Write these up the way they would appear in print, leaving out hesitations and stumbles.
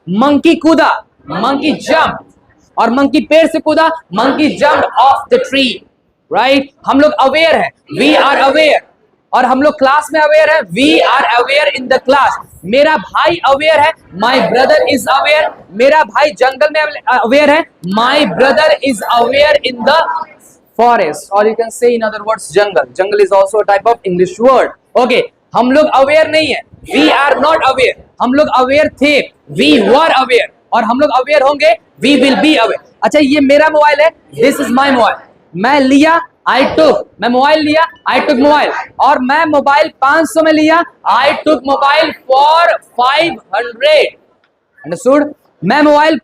Monkey कूदा, monkey jump, और monkey पेड़ से कूदा, monkey jump of the tree, right. हम लोग अवेयर है, वी आर अवेयर, और हम लोग क्लास में अवेयर है, we are aware in the class. मेरा भाई अवेयर है, माई ब्रदर इज अवेयर। मेरा भाई जंगल में अवेयर है, my brother is aware in the forest, or you can say in other words jungle. Jungle is also a type of English word. Okay, हम लोग aware नहीं है, we are not aware. हम लोग अवेयर थे, we were aware, और हम लोग अवेयर होंगे, we will be aware. अच्छा, ये मेरा मोबाइल है, this is my mobile. मैं लिया, I took. मैं मोबाइल लिया, I took मोबाइल, और मैं मोबाइल 500 में लिया, I took mobile for 500. Understood? मैं मोबाइल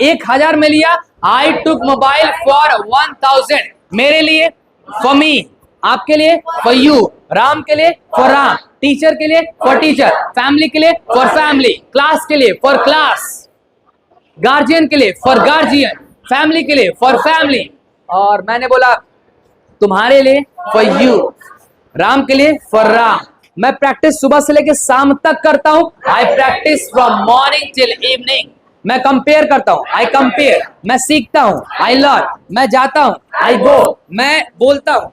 1000 में लिया, I took मोबाइल for 1000. मेरे लिए for me, आपके लिए for you, राम के लिए for राम, टीचर के लिए for टीचर, फैमिली के लिए for फैमिली, क्लास के लिए for क्लास, गार्जियन के लिए for गार्जियन, फैमिली के लिए for फैमिली, और मैंने बोला तुम्हारे लिए for you, राम के लिए for राम। मैं प्रैक्टिस सुबह से लेकर शाम तक करता हूं, I practice from morning till evening. मैं कंपेयर करता हूं, I compare. मैं सीखता हूं, I learn. मैं जाता हूं, I go. मैं बोलता हूं,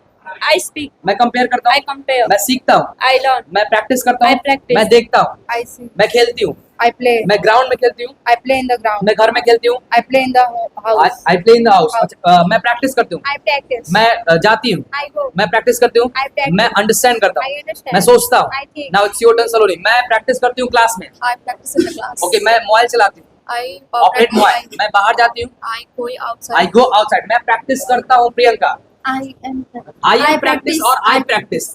I speak. मैं कंपेयर करता हूं, I compare. मैं सीखता हूं, I learn. मैं प्रैक्टिस करता हूं, I practice. मैं देखता हूं, I see. मैं खेलती हूं, I play. मैं ग्राउंड में खेलती हूं, I play in the ground. मैं घर में खेलती हूं, I play in the house. I play in the house. मैं प्रैक्टिस करती हूँ, I practice. मैं जाती हूँ, I go. मैं प्रैक्टिस करती हूँ, I practice. मैं अंडरस्टैंड करता I हूँ, understand. मैं सोचता हूँ। I think. Now it's your turn Saloni. मैं प्रैक्टिस करती हूँ क्लास में, I practice in the class. Okay. मैं मोबाइल चलाती हूँ, I ऑपरेट मोबाइल। मैं बाहर जाती हूँ, I go outside. I go outside. मैं प्रैक्टिस करता हूँ Priyanka, I am. I practice और आई प्रैक्टिस।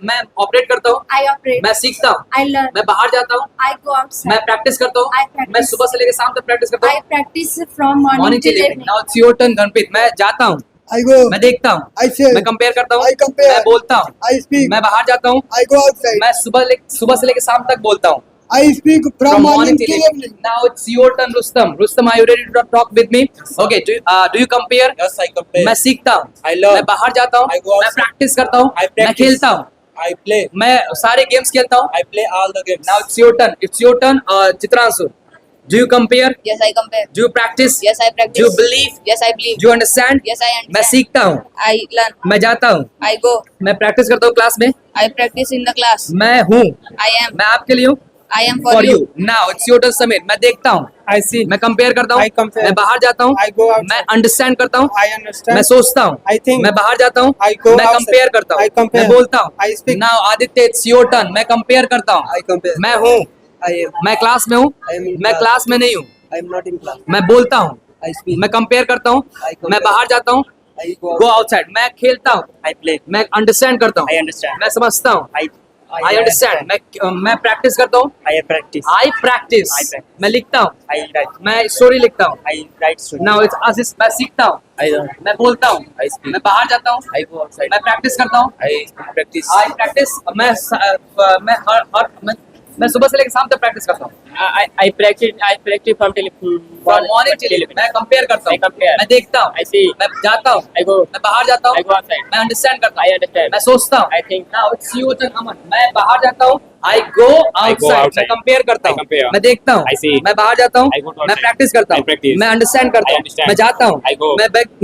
मैं ऑपरेट करता हूँ, I operate. मैं सीखता हूँ, I learn. मैं बाहर जाता हूँ, I go outside. मैं प्रैक्टिस करता हूँ, I practice. मैं सुबह से लेकर शाम तक प्रैक्टिस करता I हूँ, practice from morning morning till till evening. evening। Now it's your turn Ganpreet. मैं जाता हूँ, I go. मैं देखता हूँ, I say. मैं कंपेयर करता हूँ, I compare. मैं बोलता हूँ, I speak. मैं बाहर जाता हूँ, I go outside. मैं सुबह से लेकर शाम तक बोलता हूँ। I speak from morning till evening. Now it's your turn, Rustam. Rustam, are you ready to talk with me? Okay. Do you compare? Yes, I compare. मैं सीखता हूँ, I learn. मैं बाहर जाता हूँ, I go मैं outside. प्रैक्टिस करता हूँ, I मैं practice. खेलता हूँ, I play. मैं सारे गेम्स खेलता हूँ। I play all the games. Now it's your turn. It's your turn, Chitranshu. Do you compare? Yes, I compare. Do you practice? Yes, I practice. Do you believe? Yes, I believe. Do you understand? Yes, I understand. मैं सीखता हूँ, I learn. मैं जाता हूँ, I go. मैं practice करता हूँ class में, I practice in the class. मैं हूँ, I am. मैं आपके लिए हूँ। I am for For you. you. Now it's your turn, Samir. मैं देखता हूँ, I see. मैं कंपेयर करता हूँ, I compare. मैं बाहर जाता हूँ, I go outside. मैं अंडरस्टैंड करता हूँ, I understand. मैं सोचता हूँ, I think. मैं बाहर जाता हूँ, I go मैं outside. कंपेयर करता हूँ, I compare. मैं बोलता हूँ। I speak. Now Aditya, it's your turn. मैं कंपेयर करता हूँ, I compare. मैं हूँ, I am. मैं क्लास में हूँ, I am in मैं class. क्लास में नहीं हूँ, I am not in class. मैं बोलता हूँ, I speak. मैं कंपेयर करता हूँ, I compare. मैं बाहर जाता हूँ, I go गो आउटसाइड, मैं खेलता हूँ, I play. मैं अंडरस्टैंड करता हूँ, I understand. मैं समझता हूँ, I आई अंडरस्टैंड, मैं प्रैक्टिस करता हूँ, I practice. I practice, I practice. मैं लिखता हूँ, I write. मैं स्टोरी लिखता हूँ। I write story. Now it's assist, मैं सीखता हूँ, I learn. मैं बोलता हूँ, I speak. मैं बाहर जाता हूँ, I go outside. मैं प्रैक्टिस करता हूँ, I practice. आई प्रैक्टिस, मैं सुबह से लेकर शाम तक प्रैक्टिस करता हूँ। I practice from morning till evening, मैं कंपेयर करता हूँ, I compare. मैं देखता हूँ, I see. मैं जाता हूँ, I go. मैं बाहर जाता हूँ, I go outside. मैं अंडरस्टैंड करता I हूँ, understand. मैं सोचता हूँ। I think. Now it's your turn, अमन। मैं बाहर जाता हूँ, I go outside, outside. मैं कंपेयर करता I हूँ, compare. मैं देखता हूँ, I see. मैं बाहर जाता हूँ, I go to मैं outside. प्रैक्टिस करता I हूँ, practice. मैं अंडरस्टैंड करता I हूँ, understand. मैं जाता हूँ, I go.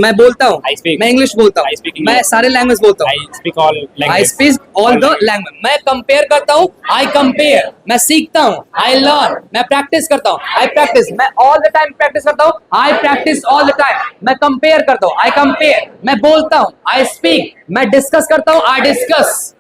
मैं बोलता हूँ, I speak. मैं इंग्लिश बोलता I हूँ, speak मैं English. सारे लैंग्वेज बोलता I हूँ, speak all I language. Speak all the language. मैं कंपेयर करता हूँ, आई कंपेयर, मैं सीखता हूँ, आई लर्न, मैं प्रैक्टिस करता हूँ, आई प्रैक्टिस, मैं ऑल द टाइम प्रैक्टिस करता हूँ, आई प्रैक्टिस ऑल द टाइम, मैं कंपेयर करता हूँ, आई कंपेयर, मैं बोलता हूँ, आई स्पीक, मैं डिस्कस करता हूँ, आई डिस्कस,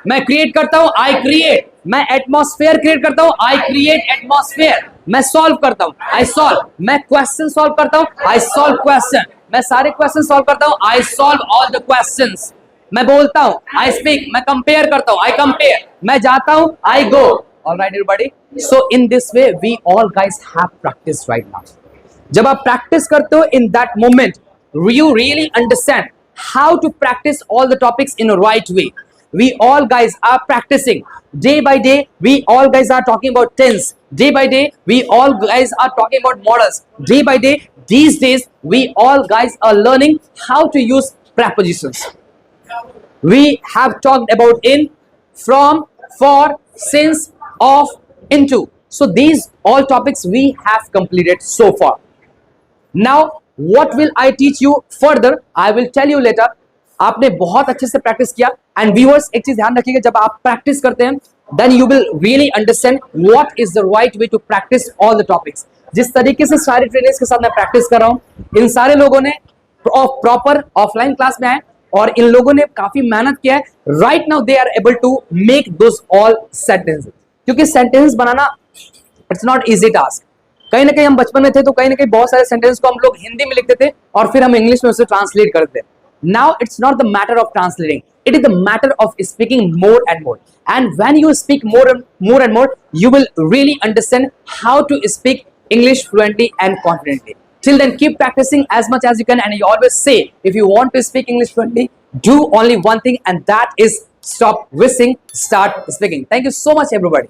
मैं क्रिएट करता हूँ, आई क्रिएट, मैं एटमॉस्फेयर क्रिएट करता हूँ, आई क्रिएट एटमॉस्फेयर, मैं सॉल्व करता हूँ, आई सॉल्व, मैं क्वेश्चन सॉल्व करता हूँ, आई सॉल्व क्वेश्चन, मैं सारे क्वेश्चन सॉल्व करता हूँ, I solve all the questions, मैं बोलता हूँ, आई स्पीक, मैं कंपेयर करता हूँ, आई कंपेयर, मैं जाता हूँ, I go. Alright everybody, so in this way we all guys have practice right now. जब आप प्रैक्टिस करते हो in that moment you really understand how to practice all the topics in a right way. We all guys are practicing day by day. We all guys are talking about tense day by day. We all guys are talking about models day by day. These days we all guys are learning how to use prepositions. We have talked about in, from, for, since, of, into. So these all topics we have completed so far. Now what will I teach you further? I will tell you later. आपने बहुत अच्छे से practice किया and viewers एक चीज ध्यान रखिएगा, जब आप प्रैक्टिस करते हैं then you will really understand what is the right way to practice all the topics. जिस तरीके से सारे ट्रेनर्स के साथ मैं प्रैक्टिस कर रहा हूं, इन सारे लोगों ने प्रॉपर ऑफलाइन क्लास में आए और इन लोगों ने काफी मेहनत किया है. Right now they are able to make those all sentences, क्योंकि सेंटेंस बनाना इट्स नॉट इजी टास्क. कहीं ना कहीं हम बचपन में थे तो कहीं ना कहीं बहुत सारे सेंटेंस को हम लोग हिंदी में लिखते थे और फिर हम इंग्लिश में उसे ट्रांसलेट करते थे. Now it's not the matter of translating, it is the matter of speaking more and more. And when you speak more and more, you will really understand how to speak English fluently and confidently. Till then, keep practicing as much as you can, and I always say, if you want to speak English fluently, do only one thing, and that is stop wishing, start speaking. Thank you so much, everybody.